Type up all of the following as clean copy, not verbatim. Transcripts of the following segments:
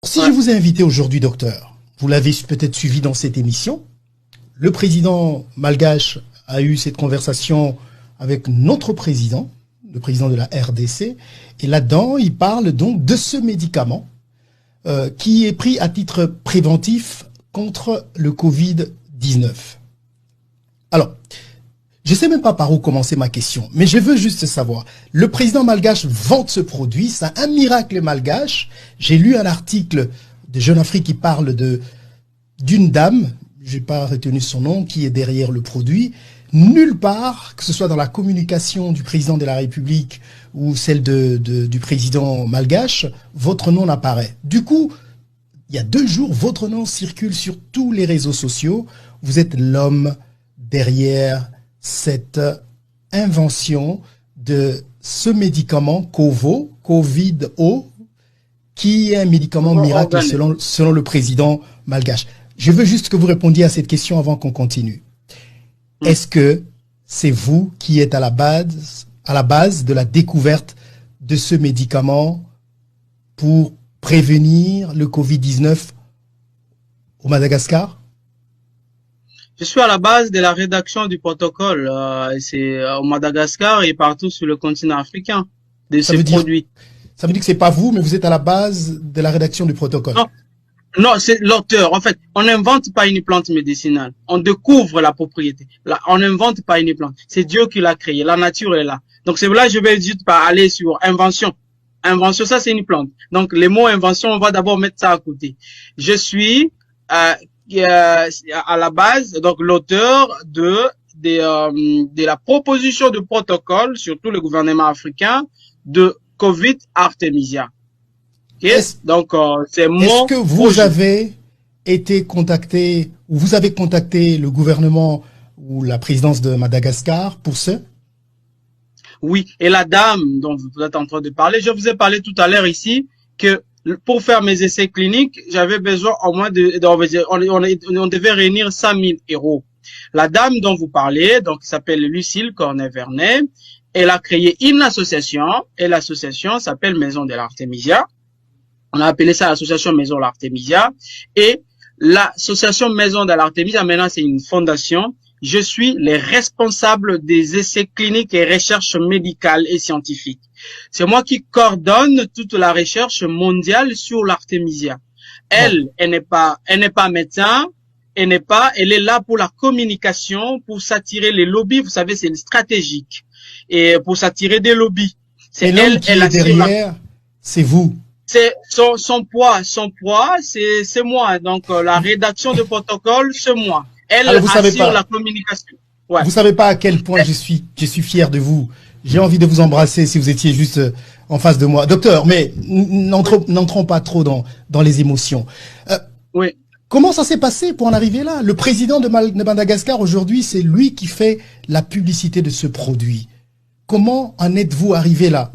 Si je vous ai invité aujourd'hui, docteur, vous l'avez peut-être suivi dans cette émission, le président malgache a eu cette conversation avec notre président, le président de la RDC, et là-dedans, il parle donc de ce médicament qui est pris à titre préventif contre le Covid-19. Alors, je ne sais même pas par où commencer ma question, mais je veux juste savoir, le président malgache vante ce produit, c'est un miracle malgache. J'ai lu un article de Jeune Afrique qui parle d'une dame, je n'ai pas retenu son nom, qui est derrière le produit. Nulle part, que ce soit dans la communication du président de la République ou celle du président malgache, votre nom n'apparaît. Du coup, il y a 2 jours, votre nom circule sur tous les réseaux sociaux. Vous êtes l'homme derrière cette invention de ce médicament Covid-O, qui est un médicament miracle selon le président malgache. Je veux juste que vous répondiez à cette question avant qu'on continue. Est-ce que c'est vous qui êtes à la base de la découverte de ce médicament pour prévenir le Covid-19 au Madagascar? Je suis à la base de la rédaction du protocole. C'est au Madagascar et partout sur le continent africain de ces produits. Ça veut dire que c'est pas vous, mais vous êtes à la base de la rédaction du protocole. Non, c'est l'auteur. En fait, on n'invente pas une plante médicinale. On découvre la propriété. Là, on n'invente pas une plante. C'est Dieu qui l'a créée. La nature est là. Donc, c'est là que je vais juste pas aller sur invention. Invention, ça, c'est une plante. Donc, les mots invention, on va d'abord mettre ça à côté. Je suis à la base, donc l'auteur de la proposition de protocole, surtout le gouvernement africain, de Covid Artemisia. Donc, c'est mon... Est-ce que vous avez été contacté, ou vous avez contacté le gouvernement ou la présidence de Madagascar pour ce? Oui, et la dame dont vous êtes en train de parler, je vous ai parlé tout à l'heure ici que pour faire mes essais cliniques, j'avais besoin au moins on devait réunir 100 000 euros. La dame dont vous parlez, donc, qui s'appelle Lucille Cornet-Vernet, elle a créé une association, et l'association s'appelle Maison de l'Artemisia. On a appelé ça l'association Maison de l'Artemisia. Et l'association Maison de l'Artemisia, maintenant, c'est une fondation. Je suis le responsable des essais cliniques et recherches médicales et scientifiques. C'est moi qui coordonne toute la recherche mondiale sur l'Artemisia. Elle n'est pas médecin, elle est là pour la communication, pour s'attirer les lobbies. Vous savez, c'est stratégique. Et pour s'attirer des lobbies. C'est elle qui est derrière, c'est vous. C'est son poids, c'est moi. Donc, la rédaction de protocole, c'est moi. Elle assure la communication. Ouais. Vous savez pas à quel point je suis fier de vous. J'ai envie de vous embrasser si vous étiez juste en face de moi. Docteur, mais n'entrons pas trop dans les émotions. Oui. Comment ça s'est passé pour en arriver là? Le président de Madagascar aujourd'hui, c'est lui qui fait la publicité de ce produit. Comment en êtes-vous arrivé là?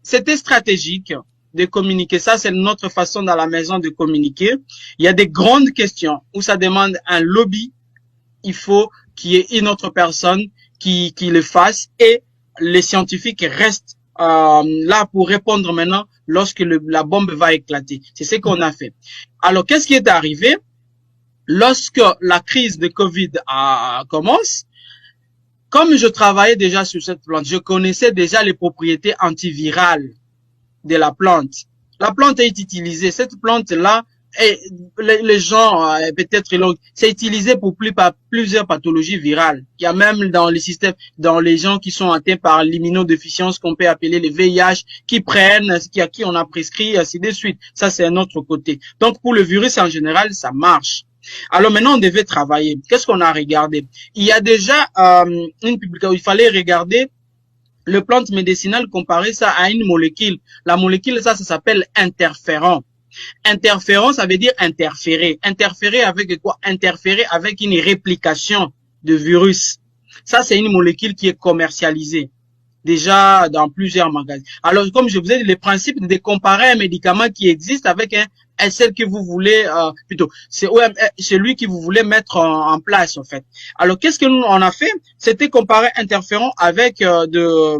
C'était stratégique de communiquer. Ça, c'est notre façon dans la maison de communiquer. Il y a des grandes questions où ça demande un lobby. Il faut qu'il y ait une autre personne qui le fasse et les scientifiques restent là pour répondre maintenant lorsque la bombe va éclater. C'est ce qu'on a fait. Alors, qu'est-ce qui est arrivé? Lorsque la crise de Covid commence, comme je travaillais déjà sur cette plante, je connaissais déjà les propriétés antivirales de la plante. La plante est utilisée. Cette plante-là, les gens, peut-être, c'est utilisé pour plusieurs pathologies virales. Il y a même dans les systèmes, dans les gens qui sont atteints par l'immunodéficience qu'on peut appeler les VIH, qui prennent, à qui on a prescrit, ainsi de suite. Ça, c'est un autre côté. Donc, pour le virus en général, ça marche. Alors maintenant, on devait travailler. Qu'est-ce qu'on a regardé? Il y a déjà une publication où il fallait regarder le plante médicinale, comparer ça à une molécule. La molécule, ça s'appelle interféron. Interféron, ça veut dire interférer. Interférer avec quoi? Interférer avec une réplication de virus. Ça, c'est une molécule qui est commercialisée déjà dans plusieurs magasins. Alors, comme je vous ai dit, le principe de comparer un médicament qui existe avec celle que vous voulez, plutôt, c'est celui que vous voulez mettre en place, en fait. Alors, qu'est-ce que nous, on a fait? C'était comparer interféron avec de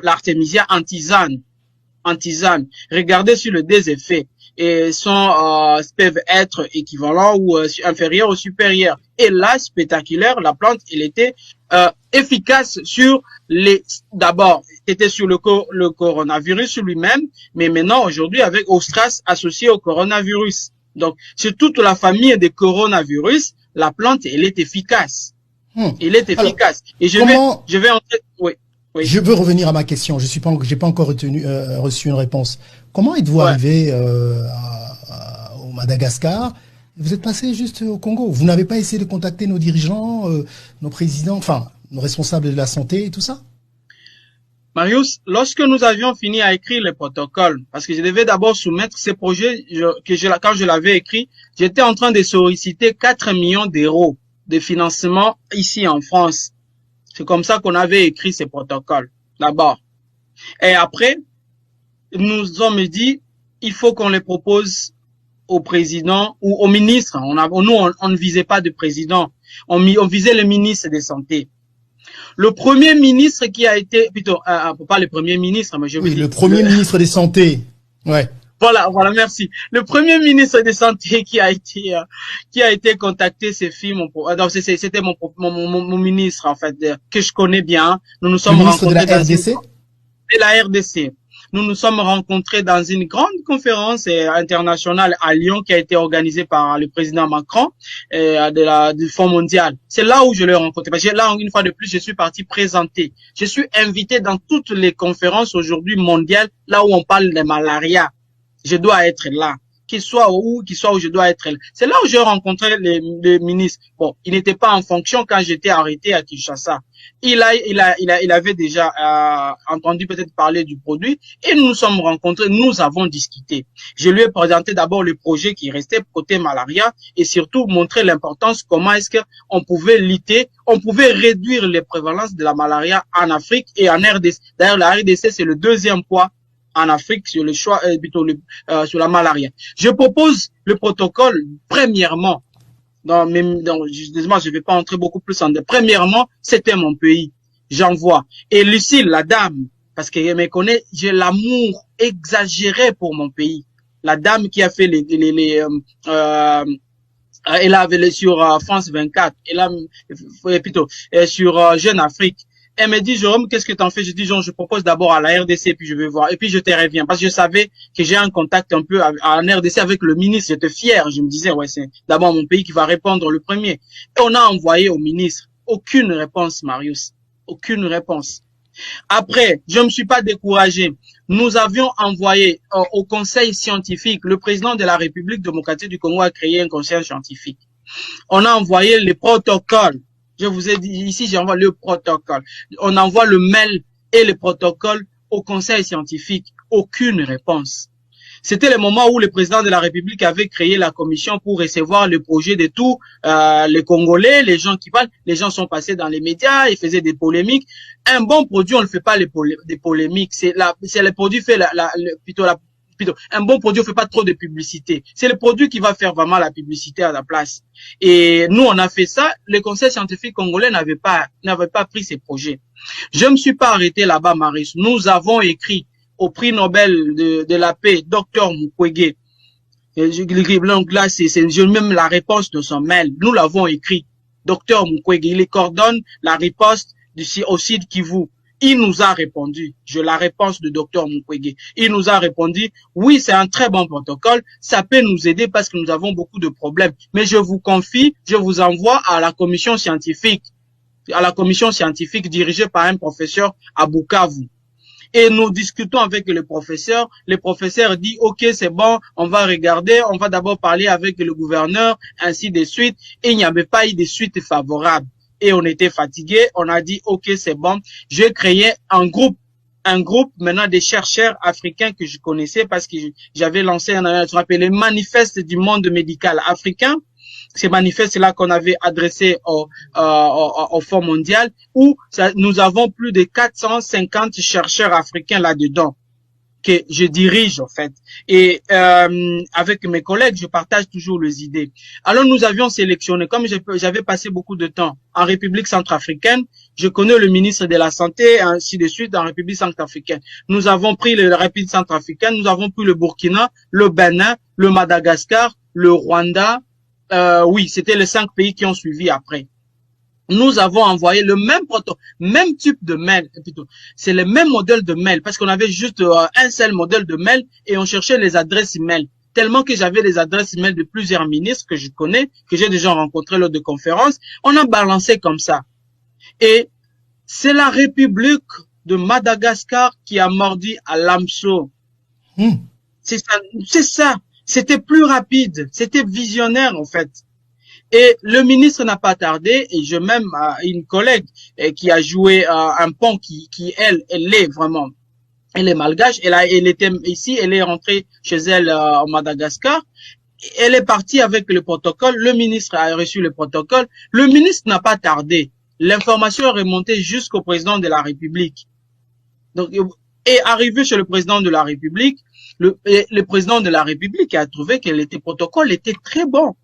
l'Artemisia en tisane. en tisane, regardez sur le déseffet et peuvent être équivalents ou inférieurs ou supérieurs. Et là, spectaculaire, la plante, elle était efficace sur d'abord, c'était sur le coronavirus lui-même, mais maintenant, aujourd'hui, avec Ostras associé au coronavirus. Donc, sur toute la famille des coronavirus, la plante, elle est efficace. Elle est efficace. Alors, je vais entrer, oui. Oui. Je veux revenir à ma question. J'ai pas encore reçu une réponse. Comment êtes-vous arrivé au Madagascar? Vous êtes passé juste au Congo. Vous n'avez pas essayé de contacter nos dirigeants, nos présidents, enfin nos responsables de la santé et tout ça? Marius, lorsque nous avions fini à écrire le protocole, parce que je devais d'abord soumettre ces projets quand je l'avais écrit, j'étais en train de solliciter 4 millions d'euros de financement ici en France. C'est comme ça qu'on avait écrit ces protocoles, d'abord. Et après, nous avons dit, il faut qu'on les propose au président ou au ministre. On ne visait pas de président. On visait le ministre des Santé. Le premier ministre qui a été, plutôt, pas le premier ministre, mais je veux dire. Le premier ministre des Santé. Ouais. Voilà, merci. Le premier ministre des Santé qui a été contacté, c'était mon ministre, en fait, que je connais bien. Nous nous sommes rencontrés. Le ministre de la RDC. Nous nous sommes rencontrés dans une grande conférence internationale à Lyon qui a été organisée par le président Macron du Fonds mondial. C'est là où je l'ai rencontré. Parce que là, une fois de plus, je suis parti présenter. Je suis invité dans toutes les conférences aujourd'hui mondiales, là où on parle de malaria. Je dois être là. Qu'il soit où je dois être là. C'est là où j'ai rencontré les ministres. Bon, il n'était pas en fonction quand j'étais arrêté à Kinshasa. Il avait déjà entendu peut-être parler du produit et nous nous sommes rencontrés, nous avons discuté. Je lui ai présenté d'abord le projet qui restait côté malaria et surtout montrer l'importance, comment est-ce qu'on pouvait lutter, on pouvait réduire les prévalences de la malaria en Afrique et en RDC. D'ailleurs, la RDC, c'est le deuxième poids en Afrique sur le choix, sur la malaria. Je propose le protocole, premièrement, je vais pas entrer beaucoup plus en détail. Premièrement, c'était mon pays. J'envoie. Et Lucille, la dame, parce qu'elle me connaît, j'ai l'amour exagéré pour mon pays. La dame qui a fait elle avait sur France 24, sur Jeune Afrique. Elle me dit, Jérôme, qu'est-ce que t'en fais? Je dis, Jean, je propose d'abord à la RDC, puis je vais voir. Et puis je te reviens. Parce que je savais que j'ai un contact un peu en RDC avec le ministre. J'étais fier. Je me disais, ouais, c'est d'abord mon pays qui va répondre le premier. Et on a envoyé au ministre. Aucune réponse, Marius. Aucune réponse. Après, je me suis pas découragé. Nous avions envoyé au conseil scientifique. Le président de la République démocratique du Congo a créé un conseil scientifique. On a envoyé les protocoles. Je vous ai dit, ici, j'envoie le protocole. On envoie le mail et le protocole au conseil scientifique. Aucune réponse. C'était le moment où le président de la République avait créé la commission pour recevoir le projet de tous les Congolais, les gens qui parlent. Les gens sont passés dans les médias, ils faisaient des polémiques. Un bon produit, on ne fait pas des polémiques. C'est le produit fait un bon produit, on fait pas trop de publicité. C'est le produit qui va faire vraiment la publicité à la place. Et nous, on a fait ça. Le conseil scientifique congolais n'avait pas pris ces projets. Je me suis pas arrêté là-bas, Marius. Nous avons écrit au prix Nobel de la paix, Dr Mukwege. Donc là, j'ai même la réponse de son mail. Nous l'avons écrit. Dr Mukwege, il coordonne la riposte au Sud Kivu. Il nous a répondu, la réponse de Dr Mukwege. Il nous a répondu, oui, c'est un très bon protocole, ça peut nous aider parce que nous avons beaucoup de problèmes. Mais je vous confie, je vous envoie à la commission scientifique dirigée par un professeur à Bukavu. Et nous discutons avec le professeur dit, ok, c'est bon, on va regarder, on va d'abord parler avec le gouverneur, ainsi de suite. Et il n'y avait pas eu de suite favorable. Et on était fatigué, on a dit, ok, c'est bon. J'ai créé un groupe maintenant des chercheurs africains que je connaissais parce que j'avais lancé ce qu'on appelle le manifeste du monde médical africain. Ces manifestes-là qu'on avait adressés au Fonds mondial où nous avons plus de 450 chercheurs africains là-dedans. que je dirige en fait. Et avec mes collègues, je partage toujours les idées. Alors nous avions sélectionné, comme j'avais passé beaucoup de temps en République centrafricaine, je connais le ministre de la Santé, ainsi de suite, en République centrafricaine. Nous avons pris la République centrafricaine, nous avons pris le Burkina, le Bénin, le Madagascar, le Rwanda. Oui, c'était les 5 pays qui ont suivi après. Nous avons envoyé le même type de mail, plutôt. C'est le même modèle de mail, parce qu'on avait juste un seul modèle de mail et on cherchait les adresses email. Tellement que j'avais les adresses email de plusieurs ministres que je connais, que j'ai déjà rencontrés lors de conférences. On a balancé comme ça. Et c'est la République de Madagascar qui a mordu à l'hameçon. C'est ça. C'était plus rapide. C'était visionnaire, en fait. Et le ministre n'a pas tardé, et j'ai même une collègue qui a joué un pont qui elle est malgache, elle était ici, elle est rentrée chez elle au Madagascar, elle est partie avec le protocole, le ministre a reçu le protocole, le ministre n'a pas tardé, l'information est remontée jusqu'au président de la République. Donc, et arrivé chez le président de la République, le président de la République a trouvé que le protocole était très bon.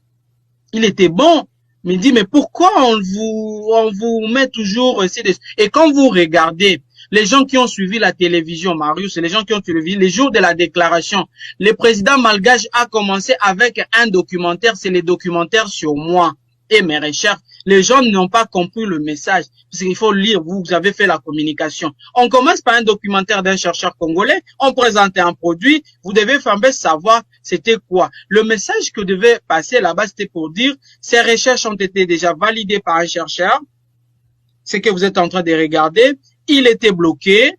Il était bon, mais il dit, mais pourquoi on vous met toujours ici? Et quand vous regardez, les gens qui ont suivi la télévision, Marius, les gens qui ont suivi les jours de la déclaration, le président malgache a commencé avec un documentaire, c'est les documentaires sur moi et mes recherches. Les gens n'ont pas compris le message, parce qu'il faut lire, vous avez fait la communication. On commence par un documentaire d'un chercheur congolais, on présente un produit, vous devez savoir c'était quoi. Le message que devait passer là-bas, c'était pour dire, ces recherches ont été déjà validées par un chercheur, ce que vous êtes en train de regarder, il était bloqué,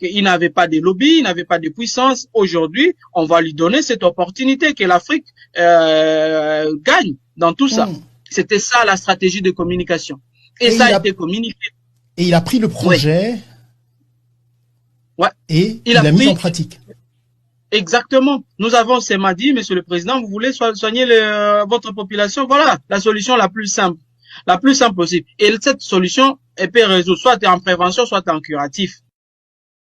il n'avait pas de lobby, il n'avait pas de puissance. Aujourd'hui, on va lui donner cette opportunité que l'Afrique gagne dans tout ça. C'était ça la stratégie de communication. Et ça a été communiqué. Et il a pris le projet. Ouais. Et il l'a mis en pratique. Exactement. Nous avons dit, Monsieur le Président, vous voulez soigner votre population. Voilà la solution la plus simple possible. Et cette solution, elle peut résoudre soit en prévention, soit en curatif.